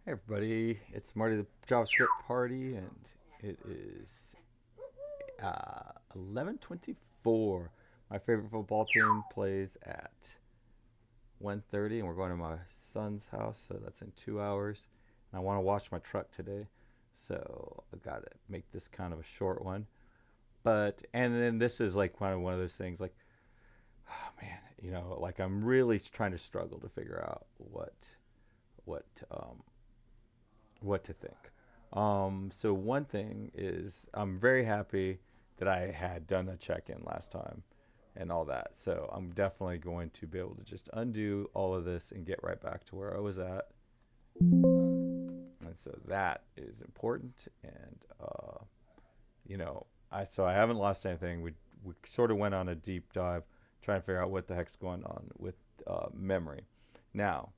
Hey everybody, it's Marty the JavaScript Party, and it is 11:24. My favorite football team plays at 1:30, and we're going to my son's house, so that's in 2 hours. And I want to wash my truck today, so I got to make this kind of a short one. But and then this is like one of those things, like, oh man, like I'm really trying to struggle to figure out what what to think. So one thing is I'm very happy that I had done a check-in last time and all that. So I'm definitely going to be able to just undo all of this and get right back to where I was at. And so that is important. And I haven't lost anything. We sort of went on a deep dive trying to figure out what the heck's going on with memory. Now,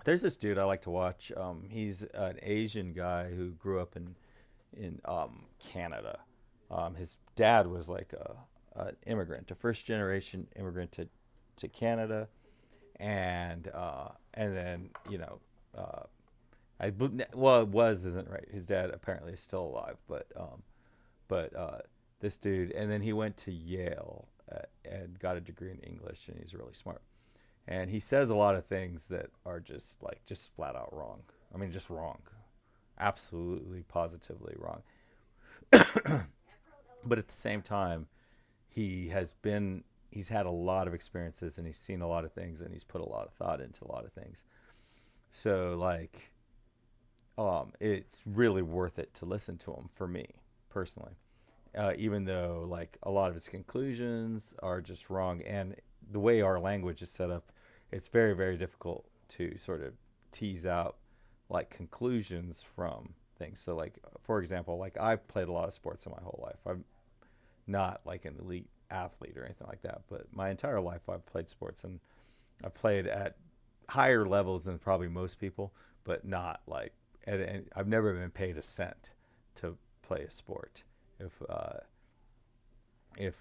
there's this dude I like to watch. He's an Asian guy who grew up in Canada. His dad was like an immigrant, a first generation immigrant to Canada, and then uh, well, it was isn't right. His dad apparently is still alive, but this dude, and then he went to Yale and got a degree in English, and he's really smart. And he says a lot of things that are just flat out wrong. I mean, just wrong, absolutely, positively wrong. But at the same time, he's had a lot of experiences and he's seen a lot of things and he's put a lot of thought into a lot of things. So like, it's really worth it to listen to him for me personally. Even though like a lot of his conclusions are just wrong, and the way our language is set up, it's very very difficult to sort of tease out like conclusions from things. So like for example, like I've played a lot of sports in my whole life. I'm not like an elite athlete or anything like that, but my entire life I've played sports, and I've played at higher levels than probably most people, but not like and I've never been paid a cent to play a sport. If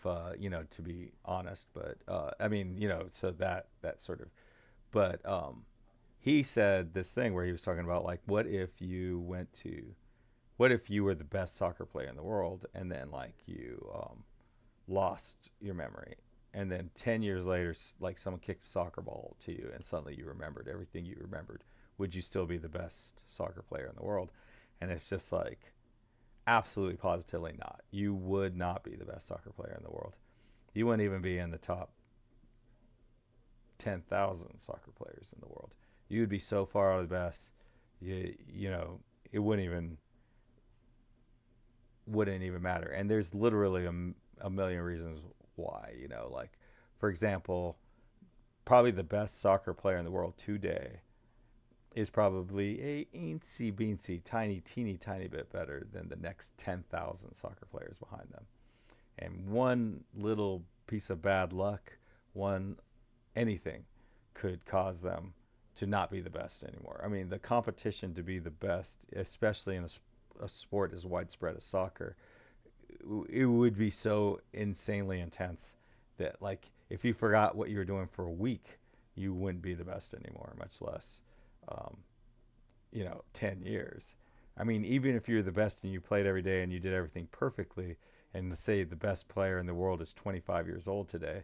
to be honest, but I mean, so that sort of, but he said this thing where he was talking about like, what if you were the best soccer player in the world, and then like you lost your memory, and then 10 years later like someone kicked a soccer ball to you and suddenly you remembered everything you remembered, would you still be the best soccer player in the world? And it's just like, absolutely positively not. You would not be the best soccer player in the world. You wouldn't even be in the top 10,000 soccer players in the world. You would be so far out of the best, it wouldn't even matter. And there's literally a million reasons why. Like for example, probably the best soccer player in the world today is probably a eensy beensy, tiny, teeny, tiny bit better than the next 10,000 soccer players behind them. And one little piece of bad luck, one anything, could cause them to not be the best anymore. I mean, the competition to be the best, especially in a sport as widespread as soccer, it would be so insanely intense that like if you forgot what you were doing for a week, you wouldn't be the best anymore, much less um, 10 years. I mean, even if you're the best and you played every day and you did everything perfectly, and let's say the best player in the world is 25 years old today,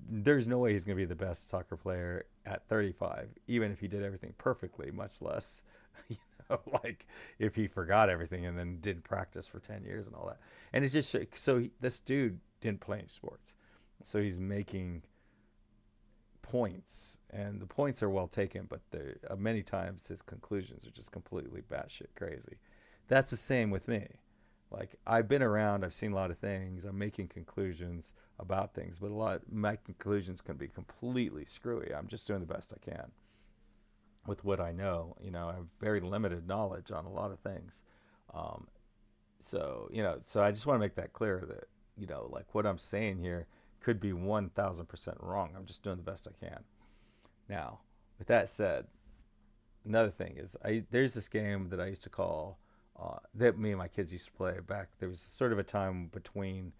there's no way he's going to be the best soccer player at 35, even if he did everything perfectly, much less, like if he forgot everything and then didn't practice for 10 years and all that. And it's just this dude didn't play any sports. So he's making points, and the points are well taken, but many times his conclusions are just completely batshit crazy. That's the same with me. Like I've been around, I've seen a lot of things. I'm making conclusions about things, but a lot of my conclusions can be completely screwy. I'm just doing the best I can with what I know. I have very limited knowledge on a lot of things. Um, so I just want to make that clear that like what I'm saying here could be 1,000% wrong. I'm just doing the best I can. Now, with that said, another thing is there's this game that I used to call that me and my kids used to play back. There was sort of a time between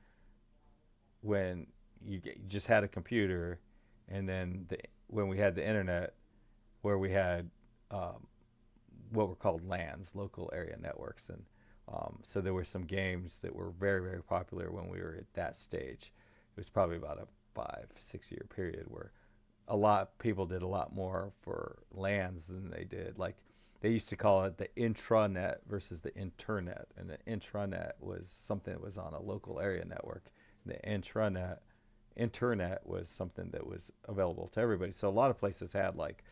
when you just had a computer, and then when we had the internet, where we had um, what were called LANs, local area networks, and so there were some games that were very, very popular when we were at that stage. It was probably about a 5, 6 year period where a lot people did a lot more for LANs than they did. Like they used to call it the intranet versus the internet, and the intranet was something that was on a local area network. The internet was something that was available to everybody. So a lot of places had like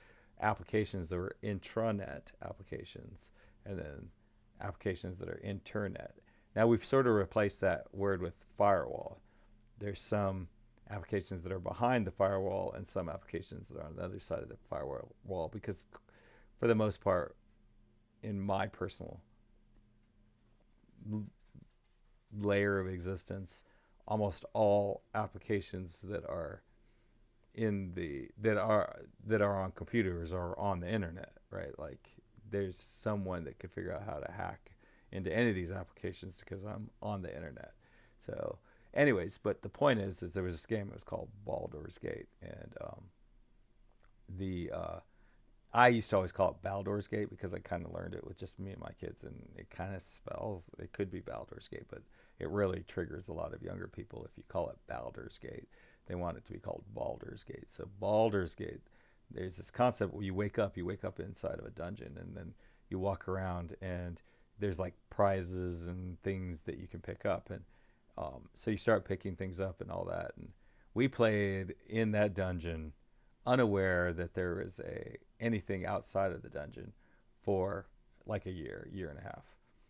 applications that were intranet applications, and then applications that are internet. Now we've sort of replaced that word with firewall. There's some applications that are behind the firewall and some applications that are on the other side of the firewall, because for the most part, in my personal layer of existence, almost all applications that are in the that are on computers are on the internet, right? Like there's someone that could figure out how to hack into any of these applications because I'm on the internet. So anyways, but the point is there was this game that was called Baldur's Gate, and the I used to always call it Baldur's Gate because I kind of learned it with just me and my kids, and it kind of spells. It could be Baldur's Gate, but it really triggers a lot of younger people if you call it Baldur's Gate. They want it to be called Baldur's Gate. So Baldur's Gate, there's this concept where you wake up inside of a dungeon, and then you walk around, and there's like prizes and things that you can pick up, and so you start picking things up and all that. And we played in that dungeon unaware that there was a anything outside of the dungeon for like a year and a half.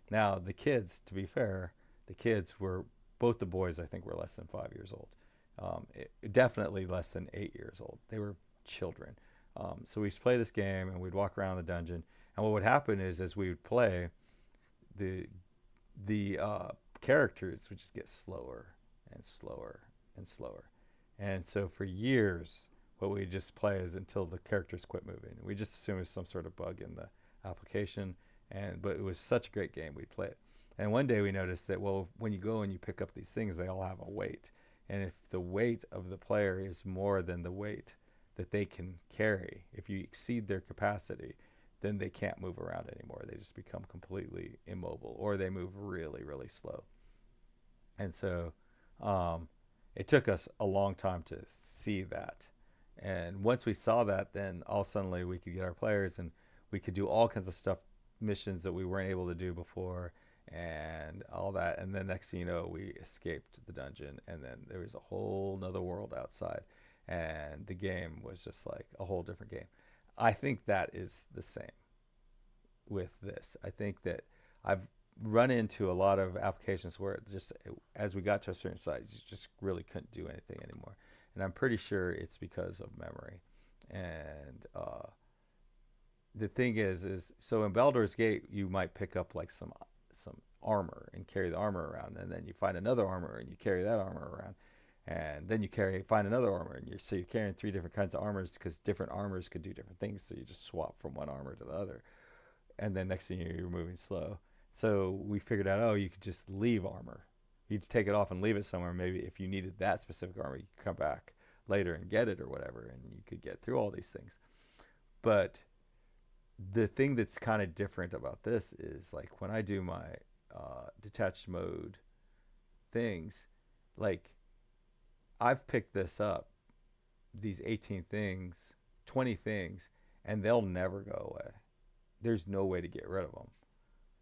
Now the kids, to be fair, the kids were both the boys. I think were less than 5 years old. Definitely less than 8 years old. They were children. So we used to play this game, and we'd walk around the dungeon. And what would happen is, as we would play, the characters would just get slower and slower and slower. And so for years, what we just play is until the characters quit moving. We just assume it's some sort of bug in the application, but it was such a great game, we'd play it. And one day we noticed that, well, when you go and you pick up these things, they all have a weight. And if the weight of the player is more than the weight that they can carry, if you exceed their capacity, then they can't move around anymore. They just become completely immobile, or they move really, really slow. And so it took us a long time to see that. And once we saw that, then all suddenly we could get our players, and we could do all kinds of stuff, missions that we weren't able to do before, and all that. And then next thing you know, we escaped the dungeon, and then there was a whole nother world outside, and the game was just like a whole different game. I think that is the same with this. I think that I've run into a lot of applications where as we got to a certain size, you just really couldn't do anything anymore. And I'm pretty sure it's because of memory. And the thing is so in Baldur's Gate, you might pick up like some armor and carry the armor around, and then you find another armor and you carry that armor around, and then find another armor, and you're carrying three different kinds of armors because different armors could do different things. So you just swap from one armor to the other, and then next thing you're moving slow. So we figured out, oh, you could just leave armor. You would take it off and leave it somewhere. Maybe if you needed that specific armor, you could come back later and get it or whatever, and you could get through all these things. But the thing that's kind of different about this is, like, when I do my detached mode things, like, I've picked this up, these 18 things, 20 things, and they'll never go away. There's no way to get rid of them.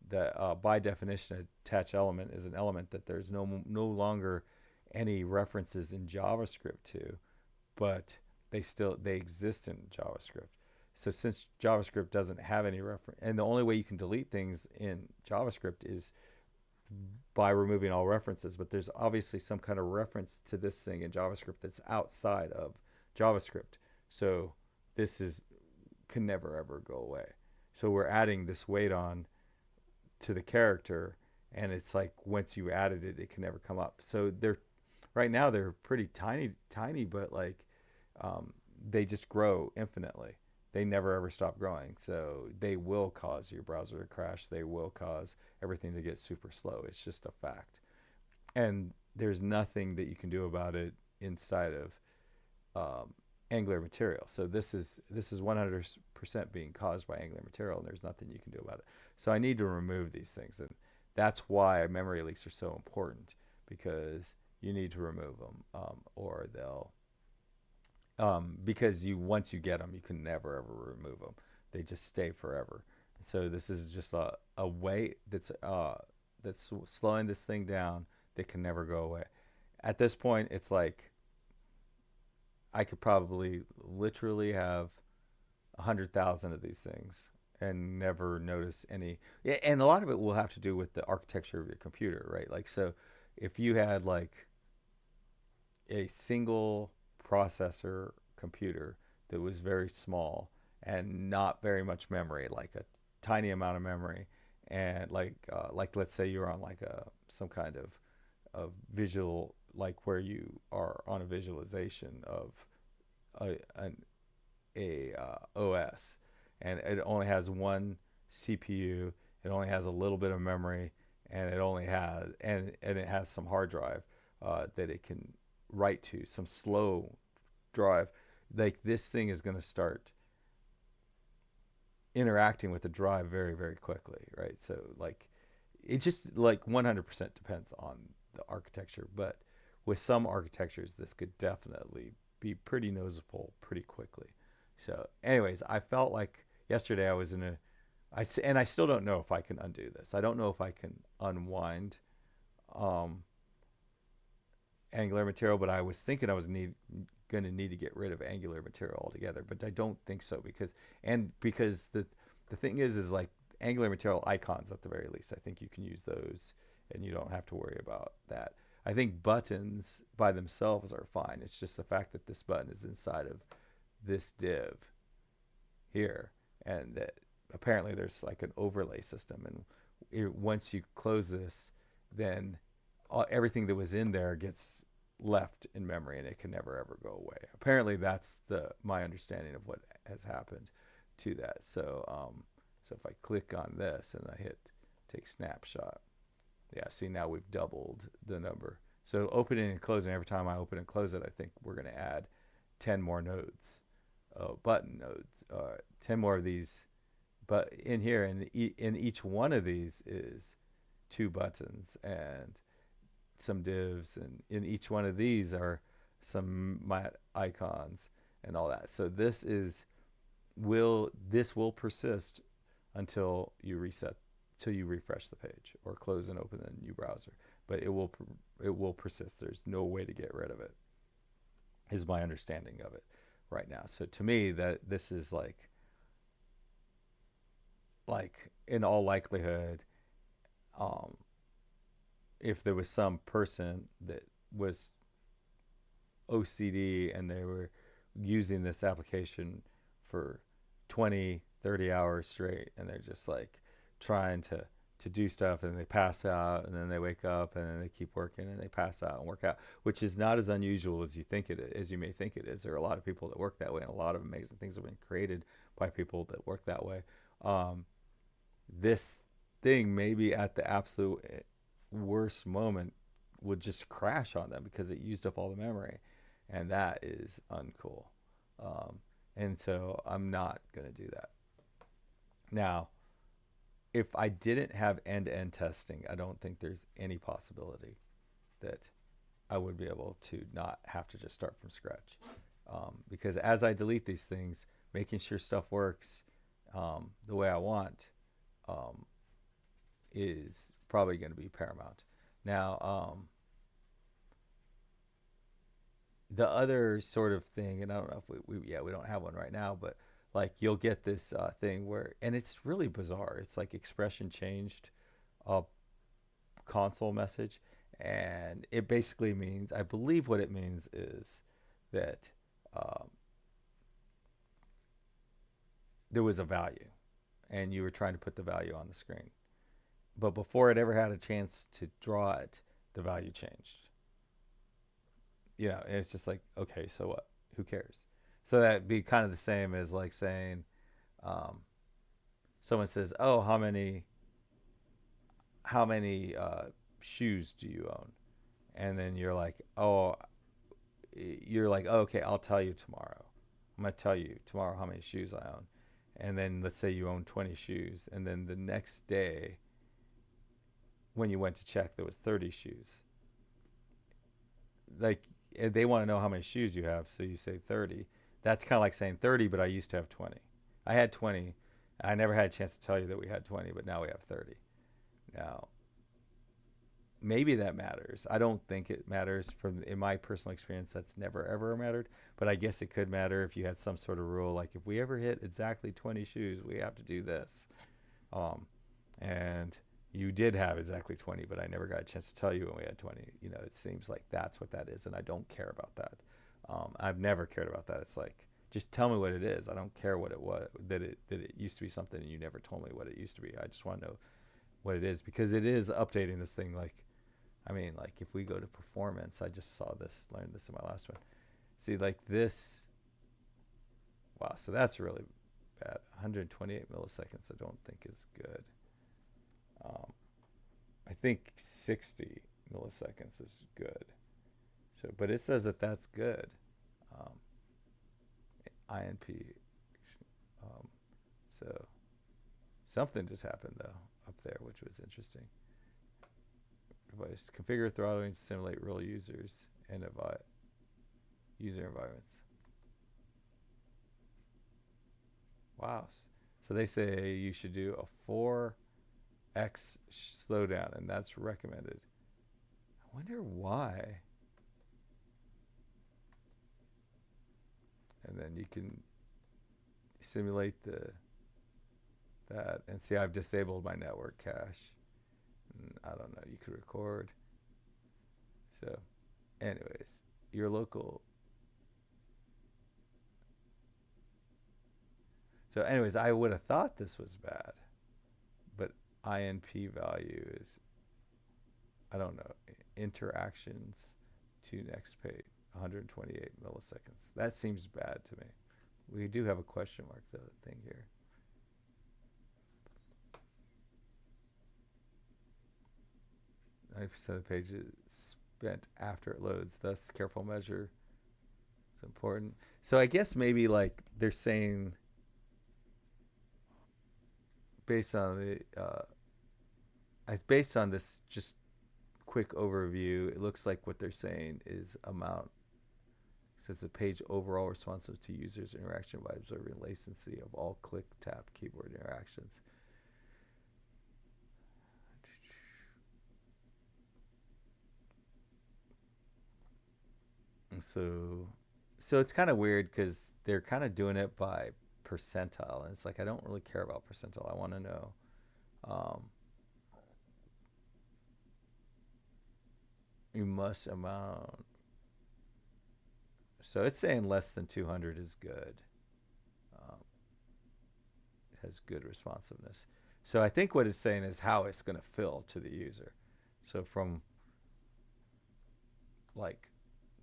That by definition, a detached element is an element that there's no longer any references in JavaScript to, but they exist in JavaScript. So since JavaScript doesn't have any reference, and the only way you can delete things in JavaScript is by removing all references, but there's obviously some kind of reference to this thing in JavaScript that's outside of JavaScript. So can never ever go away. So we're adding this weight on to the character, and it's like once you added it, it can never come up. So right now they're pretty tiny, but like they just grow infinitely. They never ever stop growing. So they will cause your browser to crash. They will cause everything to get super slow. It's just a fact. And there's nothing that you can do about it inside of Angular material. So this is 100% being caused by Angular material, and there's nothing you can do about it. So I need to remove these things, and that's why memory leaks are so important, because you need to remove them, or they'll because you once you get them, you can never ever remove them. They just stay forever. So this is just a way that's slowing this thing down that can never go away. At this point, it's like I could probably literally have 100,000 of these things and never notice any. Yeah, and a lot of it will have to do with the architecture of your computer, right? Like, so if you had like a single processor computer that was very small and not very much memory, like a tiny amount of memory, and like let's say you're on like a some kind of visual, like where you are on a visualization of an OS, and it only has one CPU, it only has a little bit of memory, and it has some hard drive that it can write to, some slow drive. Like this thing is going to start interacting with the drive very very quickly, right? So like it just like 100% depends on the architecture, but with some architectures this could definitely be pretty noticeable pretty quickly. So anyways, I felt like yesterday I was in a and I still don't know if I can undo this. I don't know if I can unwind um, Angular material, but I was thinking I was going to need to get rid of Angular material altogether, but I don't think so, because the thing is like Angular material icons at the very least. I think you can use those, and you don't have to worry about that. I think buttons by themselves are fine. It's just the fact that this button is inside of this div here, and that apparently there's like an overlay system, and once you close this, then everything that was in there gets left in memory, and it can never ever go away. Apparently, that's the my understanding of what has happened to that. So if I click on this and I hit take snapshot, yeah, see now we've doubled the number. So opening and closing, every time I open and close it, I think we're going to add 10 more nodes, button nodes, 10 more of these. But in here, in each one of these is two buttons and some divs, and in each one of these are some my icons and all that. So this will persist until you reset, till you refresh the page or close and open a new browser. But it will persist. There's no way to get rid of it, is my understanding of it right now. So to me, that this is like in all likelihood, um, if there was some person that was OCD and they were using this application for 20, 30 hours straight, and they're just like trying to do stuff, and they pass out, and then they wake up, and then they keep working, and they pass out and work out, which is not as unusual as you may think it is. There are a lot of people that work that way, and a lot of amazing things have been created by people that work that way. This thing maybe at the absolute worst moment would just crash on them because it used up all the memory, and that is uncool. Um, and so I'm not going to do that. Now, if I didn't have end-to-end testing, I don't think there's any possibility that I would be able to not have to just start from scratch. Because as I delete these things, making sure stuff works the way I want um, is probably going to be paramount. Now, the other sort of thing, and I don't know if we don't have one right now, but like you'll get this thing where, and it's really bizarre. It's like expression changed a console message, and it basically means, I believe what it means is that um, there was a value, and you were trying to put the value on the screen, but before it ever had a chance to draw it, the value changed. And it's just like, okay, so what? Who cares? So that'd be kind of the same as like saying, um, someone says, "Oh, how many shoes do you own?" And then you're like, "Oh, okay, I'll tell you tomorrow." I'm gonna tell you tomorrow how many shoes I own, and then let's say you own 20 shoes, and then the next day when you went to check there was 30 shoes. Like they want to know how many shoes you have, so you say 30. That's kind of like saying 30, but I used to have 20. I had 20. I never had a chance to tell you that we had 20, but now we have 30. Now, maybe that matters. I don't think it matters from in my personal experience. That's never ever mattered, but I guess it could matter if you had some sort of rule like if we ever hit exactly 20 shoes, we have to do this. Um, and you did have exactly 20, but I never got a chance to tell you when we had 20. It seems like that's what that is, and I don't care about that. I've never cared about that. It's like just tell me what it is. I don't care what it was that it used to be something, and you never told me what it used to be. I just want to know what it is because it is updating this thing. Like, I mean, like if we go to performance, I just learned this in my last one. See, like this. Wow, so that's really bad. 128 milliseconds. I don't think is good. Um, I think 60 milliseconds is good. So, but it says that that's good. Um, INP. Um, so something just happened though up there, which was interesting. Device configure throttling to simulate real users and user environments. Wow. So they say you should do a 4x slowdown, and that's recommended. I wonder why. And then you can simulate that and see I've disabled my network cache. I don't know. You could record. So, anyways, your local. So, anyways, I would have thought this was bad, but INP value is, I don't know, interactions to next page, 128 milliseconds. That seems bad to me. We do have a question mark though thing here. 90% of the page is spent after it loads. Thus, careful measure is important. So I guess maybe like they're saying based on based on this just quick overview, it looks like what they're saying is amount says the page overall responsive to users' interaction by observing latency of all click, tap, keyboard interactions. So it's kind of weird because they're kind of doing it by percentile, and it's like I don't really care about percentile. I want to know. Um, you must amount. So it's saying less than 200 is good. Um, it has good responsiveness. So I think what it's saying is how it's going to fill to the user. So from like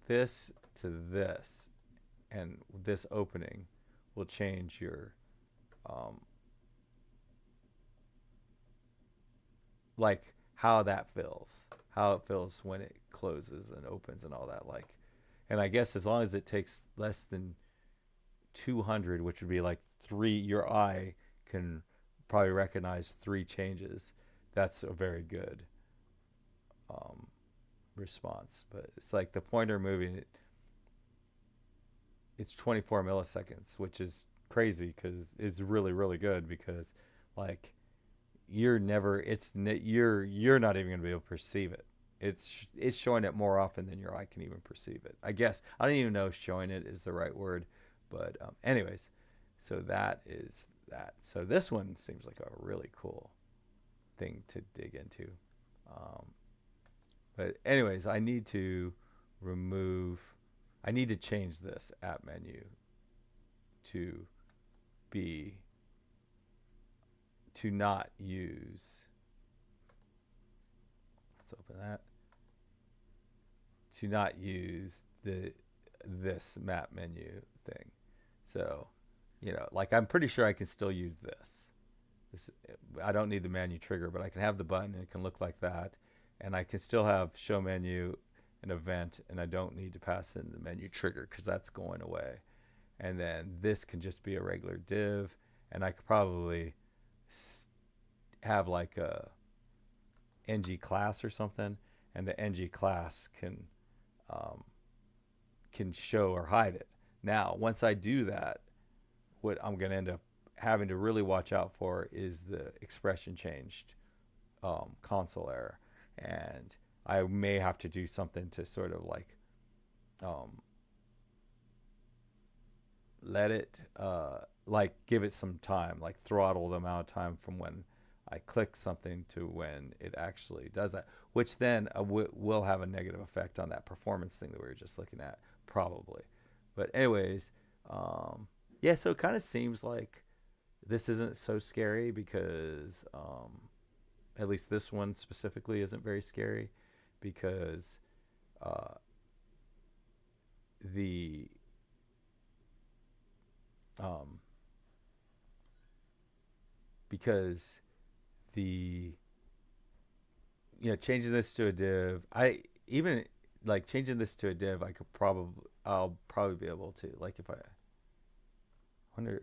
this to this, and this opening will change your um, like how that fills, how it fills when it closes and opens and all that. Like, and I guess as long as it takes less than 200, which would be like three, your eye can probably recognize three changes. That's a very good um, response. But it's like the pointer moving, it's 24 milliseconds, which is crazy because it's really, really good because like you're never, you're not even going to be able to perceive it. It's showing it more often than your eye can even perceive it. I guess I don't even know if showing it is the right word, but anyways, so that is that. So this one seems like a really cool thing to dig into. Um, but anyways, remove. I need to change this app menu to be to not use. Let's open that. To not use this map menu thing. So, like I'm pretty sure I can still use this. I don't need the menu trigger, but I can have the button and it can look like that, and I can still have show menu, an event, and I don't need to pass in the menu trigger because that's going away. and then this can just be a regular div, and I could probably have like a ng class or something, and the ng class um, can show or hide it. Now, once I do that, what I'm going to end up having to really watch out for is the expression changed console error, and I may have to do something to sort of like um, let it like give it some time, like throttle the amount of time from when I click something to when it actually does that, which then will have a negative effect on that performance thing that we were just looking at, probably. But anyways, um, yeah, so it kind of seems like this isn't so scary because at least this one specifically isn't very scary because uh, the um, because the changing this to a div, I even like changing this to a div, I'll probably be able to, like, if I wonder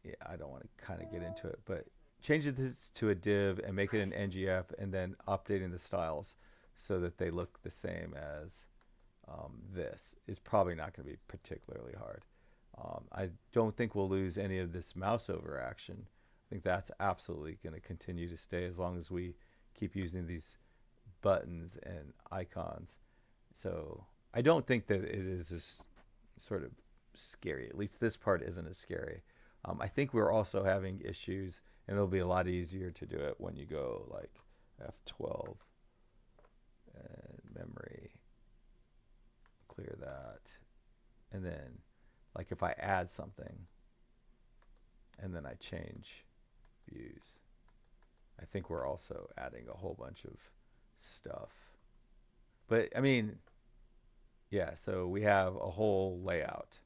yeah, I don't want to kind of get into it, but changing this to a div and make it an ngf and then updating the styles so that they look the same as this is probably not going to be particularly hard. I don't think we'll lose any of this mouse over action. I think that's absolutely going to continue to stay as long as we keep using these buttons and icons. So I don't think that it is as sort of scary. At least this part isn't as scary. I think we're also having issues, and it'll be a lot easier to do it when you go like F12 and memory, clear that, and then like if I add something and then I change views, I think we're also adding a whole bunch of stuff. But I mean, yeah, so we have a whole layout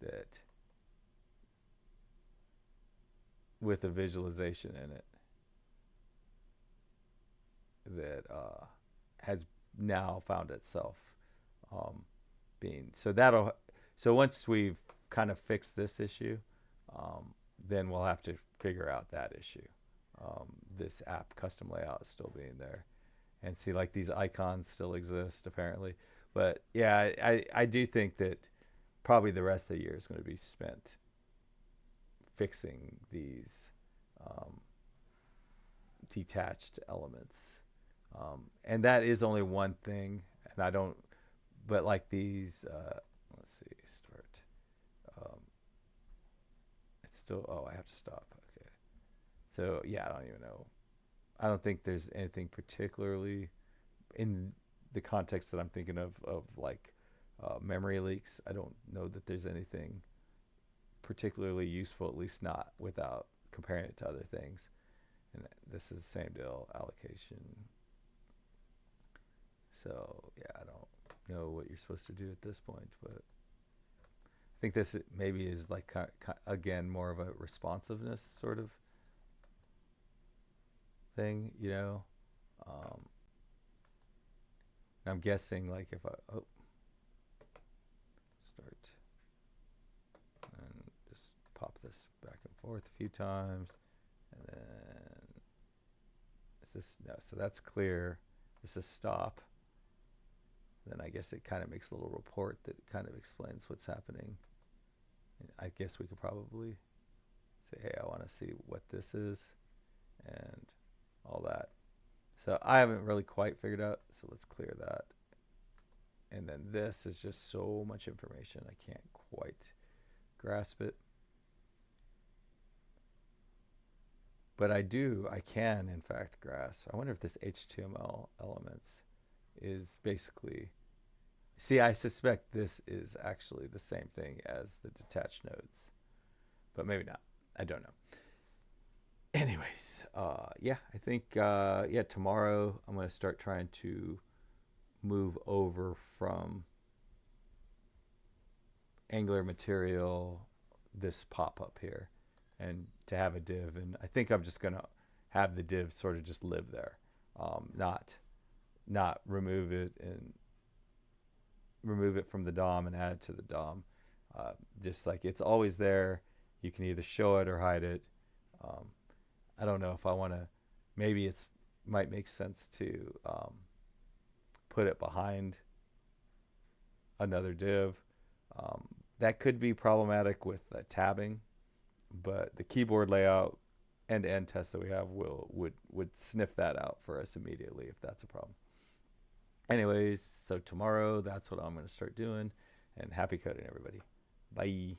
that with a visualization in it that has now found itself being so once we've kind of fixed this issue, then we'll have to figure out that issue. This app custom layout is still being there, and see, like, these icons still exist apparently. But yeah, I do think that probably the rest of the year is going to be spent fixing these um, detached elements, and that is only one thing. And I don't, but like these, let's see, start. Um, it's still. Oh, I have to stop. Okay. So yeah, I don't even know. I don't think there's anything particularly in the context that I'm thinking of like memory leaks. I don't know that there's anything particularly useful, at least not without comparing it to other things. And this is the same deal, allocation. So yeah, I don't know what you're supposed to do at this point, but I think this maybe is like again more of a responsiveness sort of thing, Um, I'm guessing like if I start and just pop this back and forth a few times, and then is this no? So that's clear. This is stop. Then I guess it kind of makes a little report that kind of explains what's happening. I guess we could probably say, hey, I want to see what this is and all that. So I haven't really quite figured out, so let's clear that. And then this is just so much information, I can't quite grasp it. But I can in fact grasp. I wonder if this HTML elements is basically, see, I suspect this is actually the same thing as the detached nodes, but maybe not. I don't know. Anyways, yeah, I think yeah, tomorrow I'm going to start trying to move over from Angular material, this pop-up here, and to have a div. And I think I'm just going to have the div sort of just live there, not remove it and remove it from the DOM and add it to the DOM. Just like it's always there. You can either show it or hide it. Um, I don't know if I want to. Maybe it's might make sense to put it behind another div. Um, that could be problematic with tabbing, but the keyboard layout end-to-end test that we have would sniff that out for us immediately if that's a problem. Anyways, so tomorrow that's what I'm going to start doing, and happy coding, everybody. Bye.